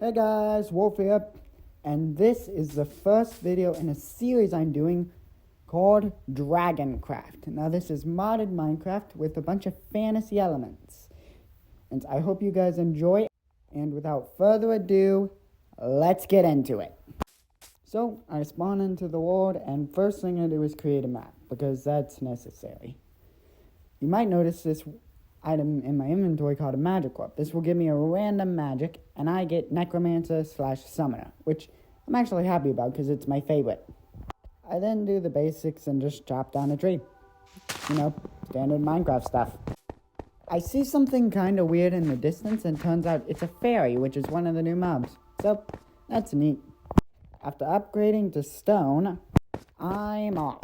Hey guys, Wolf here, and this is the first video in a series I'm doing called DRAGONCRAFT. Now this is modded Minecraft with a bunch of fantasy elements, and I hope you guys enjoy, and without further ado, let's get into it. So, I spawn into the world, and first thing I do is create a map, because that's necessary. You might notice this item in my inventory called a magic orb. This will give me a random magic, and I get necromancer/summoner, which I'm actually happy about because it's my favorite. I then do the basics and just chop down a tree. You know, standard Minecraft stuff. I see something kind of weird in the distance, and turns out it's a fairy, which is one of the new mobs. So, that's neat. After upgrading to stone, I'm off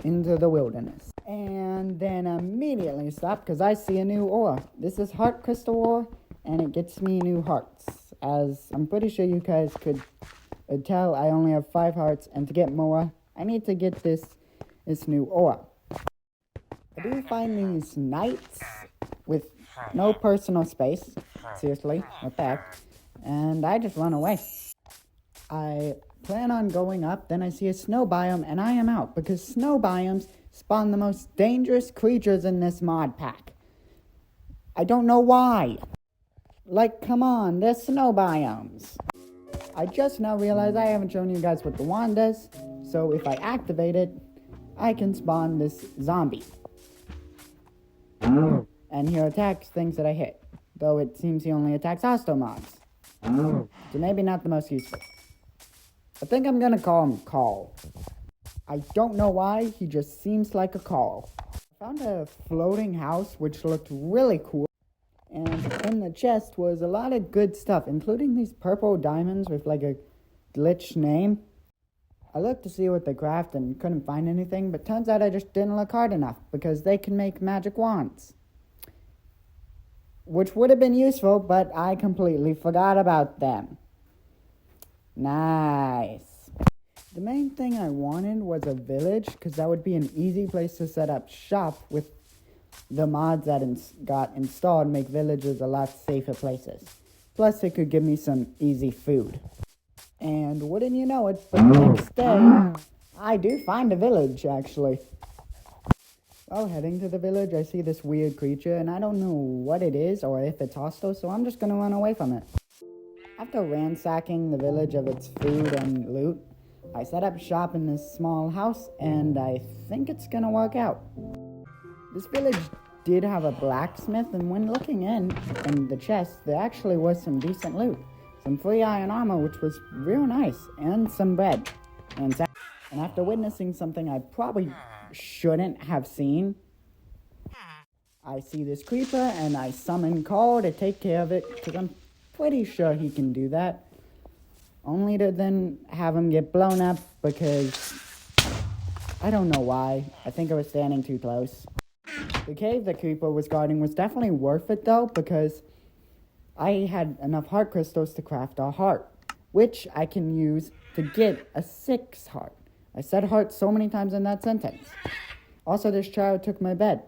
into the wilderness. And then immediately stop because I see a new ore. This is heart crystal ore, and it gets me new hearts. As I'm pretty sure you guys could tell, I only have 5 hearts, and to get more, I need to get this new ore. I do find these knights with no personal space. Seriously, what the heck? And I just run away. I plan on going up, then I see a snow biome, and I am out, because snow biomes spawn the most dangerous creatures in this mod pack. I don't know why. Like, come on, they're snow biomes. I just now realized I haven't shown you guys what the wand does, so if I activate it, I can spawn this zombie. And he attacks things that I hit, though it seems he only attacks hostile mobs. So maybe not the most useful. I think I'm gonna call him Call. I don't know why, he just seems like a Call. I found a floating house which looked really cool, and in the chest was a lot of good stuff, including these purple diamonds with like a glitched name. I looked to see what they craft and couldn't find anything, but turns out I just didn't look hard enough, because they can make magic wands. Which would have been useful, but I completely forgot about them. Nice. The main thing I wanted was a village, because that would be an easy place to set up shop with the mods that got installed, make villages a lot safer places. Plus, it could give me some easy food. And wouldn't you know it, but the next day, I do find a village, actually. While heading to the village, I see this weird creature, and I don't know what it is or if it's hostile, so I'm just going to run away from it. After ransacking the village of its food and loot, I set up shop in this small house, and I think it's gonna work out. This village did have a blacksmith, and when looking in the chest, there actually was some decent loot. Some free iron armor, which was real nice, and some bread. And after witnessing something I probably shouldn't have seen, I see this creeper, and I summon Call to take care of it, because I'm pretty sure he can do that. Only to then have him get blown up because I don't know why. I think I was standing too close. The cave the creeper was guarding was definitely worth it though, because I had enough heart crystals to craft a heart, which I can use to get a 6 heart. I said heart so many times in that sentence. Also, this child took my bed.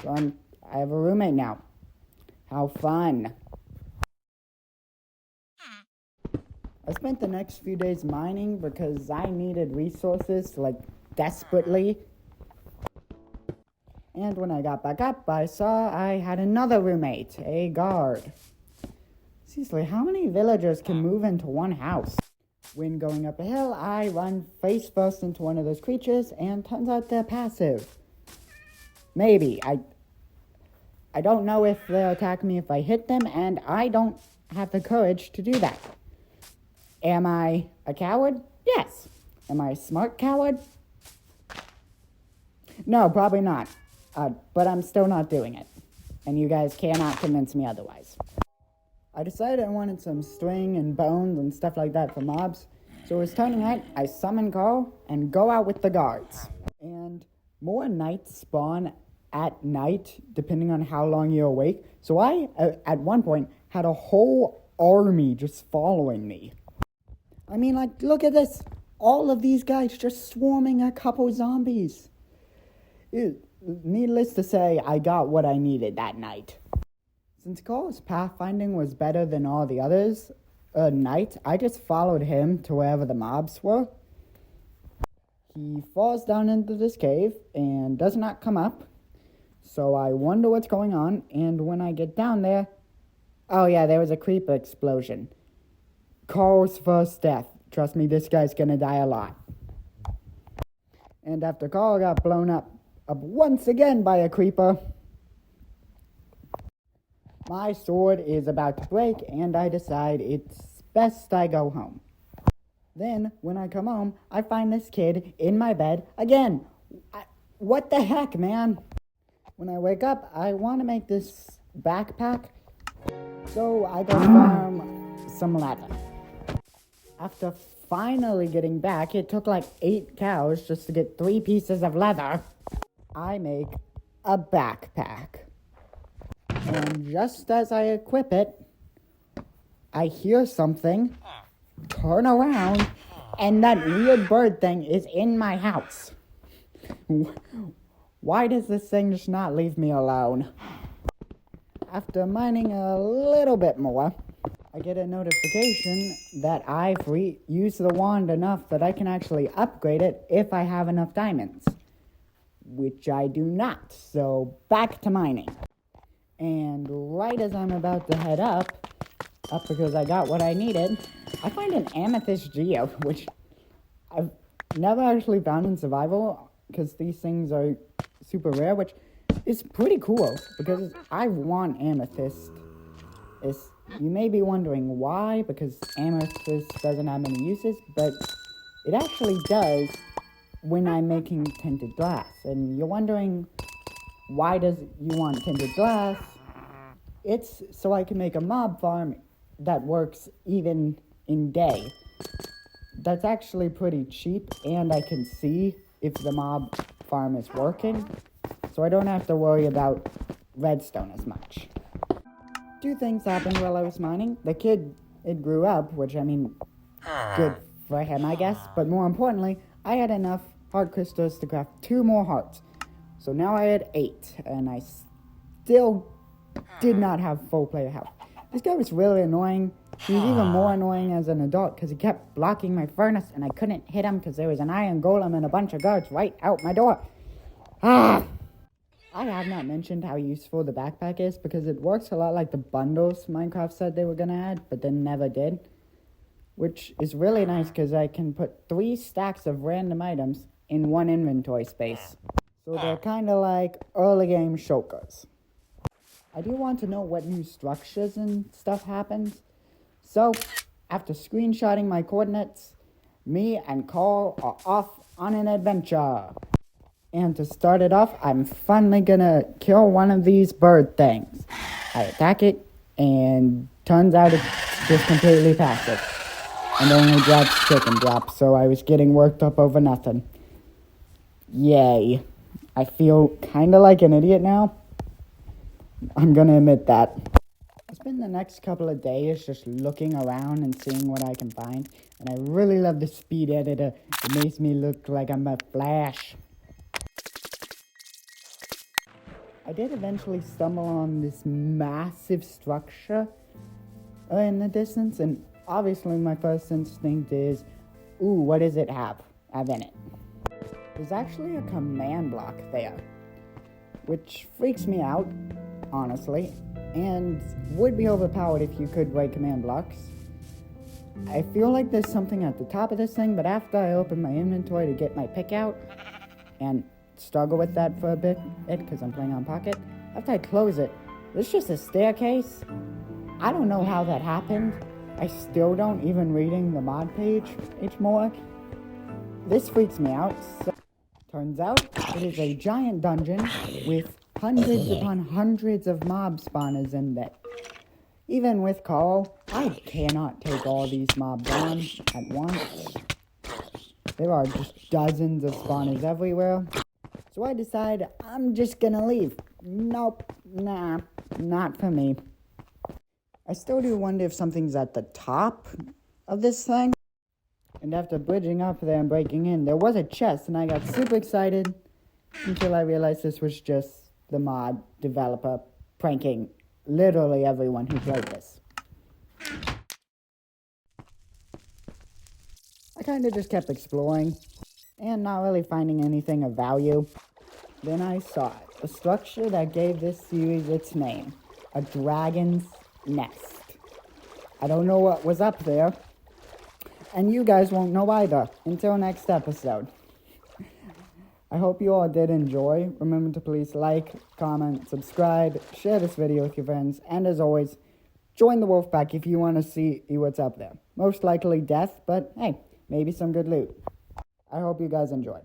So I have a roommate now. How fun. I spent the next few days mining because I needed resources, like, desperately. And when I got back up, I saw I had another roommate, a guard. Seriously, how many villagers can move into one house? When going up a hill, I run face first into one of those creatures, and turns out they're passive. Maybe. I don't know if they'll attack me if I hit them, and I don't have the courage to do that. Am I a coward? Yes. Am I a smart coward? No, probably not. But I'm still not doing it. And you guys cannot convince me otherwise. I decided I wanted some string and bones and stuff like that for mobs. So it was turning night, I summon Call and go out with the guards. And more knights spawn at night, depending on how long you're awake. So I, at one point, had a whole army just following me. I mean, like, look at this. All of these guys just swarming a couple zombies. Needless to say, I got what I needed that night. Since Cole's pathfinding was better than all the others at night, I just followed him to wherever the mobs were. He falls down into this cave and does not come up. So I wonder what's going on, and when I get down there, oh yeah, there was a creeper explosion. Carl's first death. Trust me, this guy's gonna die a lot. And after Carl got blown up once again by a creeper, my sword is about to break, and I decide it's best I go home. Then, when I come home, I find this kid in my bed again. What the heck, man? When I wake up, I want to make this backpack, so I go farm some leather. After finally getting back, it took like 8 cows just to get 3 pieces of leather. I make a backpack. And just as I equip it, I hear something, turn around, and that weird bird thing is in my house. Why does this thing just not leave me alone? After mining a little bit more, I get a notification that I've used the wand enough that I can actually upgrade it if I have enough diamonds. Which I do not, so back to mining. And right as I'm about to head up because I got what I needed, I find an amethyst geode, which I've never actually found in survival, because these things are super rare, which is pretty cool, because I want amethyst. You may be wondering why, because amethyst doesn't have many uses, but it actually does when I'm making tinted glass. And you're wondering, why does you want tinted glass? It's so I can make a mob farm that works even in day. That's actually pretty cheap, and I can see if the mob farm is working, so I don't have to worry about redstone as much. 2 things happened while I was mining. The kid, it grew up, which I mean, good for him, I guess, but more importantly, I had enough heart crystals to craft 2 more hearts. So now I had 8, and I still did not have full player health. This guy was really annoying. He was even more annoying as an adult because he kept blocking my furnace, and I couldn't hit him because there was an iron golem and a bunch of guards right out my door. I have not mentioned how useful the backpack is because it works a lot like the bundles Minecraft said they were going to add, but then never did. Which is really nice because I can put 3 stacks of random items in 1 inventory space. So they're kind of like early game shulkers. I do want to know what new structures and stuff happens. So, after screenshotting my coordinates, me and Carl are off on an adventure. And to start it off, I'm finally gonna kill one of these bird things. I attack it, and turns out it's just completely passive. And only drops chicken drops, so I was getting worked up over nothing. Yay. I feel kinda like an idiot now. I'm gonna admit that. I spend the next couple of days just looking around and seeing what I can find. And I really love the speed editor. It makes me look like I'm a Flash. I did eventually stumble on this massive structure in the distance. And obviously my first instinct is, ooh, what does it have in it? There's actually a command block there, which freaks me out, honestly, and would be overpowered if you could break command blocks. I feel like there's something at the top of this thing, but after I open my inventory to get my pick out, and struggle with that for a bit, because I'm playing on Pocket, after I close it, there's just a staircase. I don't know how that happened. I still don't, even reading the mod page more. This freaks me out. So, turns out it is a giant dungeon with hundreds upon hundreds of mob spawners in it. Even with Carl, I cannot take all these mobs on at once. There are just dozens of spawners everywhere. So I decide I'm just gonna leave. Nope, nah, not for me. I still do wonder if something's at the top of this thing. And after bridging up there and breaking in, there was a chest, and I got super excited until I realized this was just the mod developer pranking literally everyone who played this. I kind of just kept exploring and not really finding anything of value. Then I saw it, the structure that gave this series its name, a dragon's nest. I don't know what was up there, and you guys won't know either until next episode. I hope you all did enjoy. Remember to please like, comment, subscribe, share this video with your friends, and as always, join the wolf pack if you want to see what's up there. Most likely death, but hey, maybe some good loot. I hope you guys enjoyed.